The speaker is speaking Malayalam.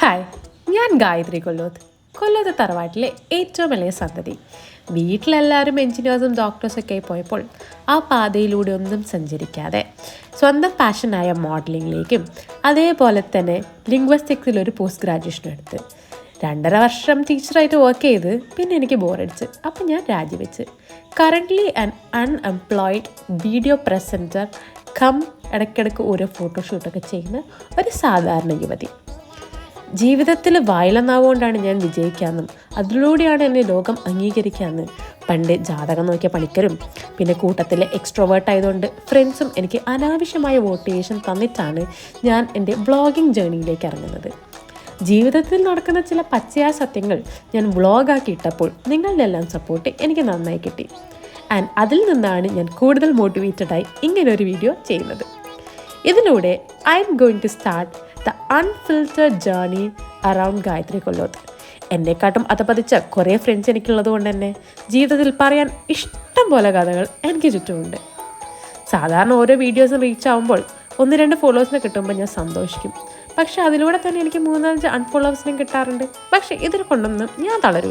ഹായ്, ഞാൻ ഗായത്രി കൊല്ലോത്ത്. കൊല്ലോത്ത് തറവാട്ടിലെ ഏറ്റവും ഇളയ സന്തതി. വീട്ടിലെല്ലാവരും എൻജിനീയേഴ്സും ഡോക്ടേഴ്സൊക്കെ പോയപ്പോൾ ആ പാതയിലൂടെ ഒന്നും സഞ്ചരിക്കാതെ സ്വന്തം പാഷനായ മോഡലിങ്ങിലേക്കും അതേപോലെ തന്നെ ലിംഗ്വിസ്റ്റിക്സിലൊരു പോസ്റ്റ് ഗ്രാജുവേഷൻ എടുത്ത് 2.5 വർഷം ടീച്ചറായിട്ട് വർക്ക് ചെയ്ത് പിന്നെ എനിക്ക് ബോറടിച്ച്. അപ്പം ഞാൻ രാജിവെച്ച് currently an unemployed video presenter ഇടയ്ക്കിടയ്ക്ക് ഓരോ ഫോട്ടോഷൂട്ടൊക്കെ ചെയ്യുന്ന ഒരു സാധാരണ യുവതി. ജീവിതത്തിൽ വായിലെന്നാവുകൊണ്ടാണ് ഞാൻ വിജയിക്കാമെന്നും അതിലൂടെയാണ് എന്നെ ലോകം അംഗീകരിക്കാമെന്ന് പണ്ട് ജാതകം നോക്കിയ പണിക്കരും പിന്നെ കൂട്ടത്തിലെ എക്സ്ട്രോവേർട്ട് ആയതുകൊണ്ട് ഫ്രണ്ട്സും എനിക്ക് അനാവശ്യമായ മോട്ടിവേഷൻ തന്നിട്ടാണ് ഞാൻ എൻ്റെ വ്ളോഗിങ് ജേണിയിലേക്ക് ഇറങ്ങുന്നത്. ജീവിതത്തിൽ നടക്കുന്ന ചില പച്ചയായ സത്യങ്ങൾ ഞാൻ വ്ളോഗാക്കി ഇട്ടപ്പോൾ നിങ്ങളുടെ എല്ലാം സപ്പോർട്ട് എനിക്ക് നന്നായി കിട്ടി. ആൻഡ് അതിൽ നിന്നാണ് ഞാൻ കൂടുതൽ മോട്ടിവേറ്റഡായി ഇങ്ങനൊരു വീഡിയോ ചെയ്യുന്നത്. ഇതിലൂടെ I am going to start the unfiltered journey around Gayathri Kolloth. എന്നെക്കാട്ടും അതപതിച്ച കുറേ ഫ്രണ്ട്സ് എനിക്കുള്ളത് കൊണ്ട് തന്നെ ജീവിതത്തിൽ പറയാൻ ഇഷ്ടം പോലെ കഥകൾ എനിക്ക് ചുറ്റുമുണ്ട്. സാധാരണ ഓരോ വീഡിയോസും റീച്ച് ആകുമ്പോൾ 1-2 ഫോളോവേഴ്സിനെ കിട്ടുമ്പോൾ ഞാൻ സന്തോഷിക്കും. പക്ഷേ അതിലൂടെ തന്നെ എനിക്ക് 3-5 അൺഫോളോവേഴ്സിനും കിട്ടാറുണ്ട്. പക്ഷേ ഇതിനെ കൊണ്ടൊന്നും ഞാൻ തളരും.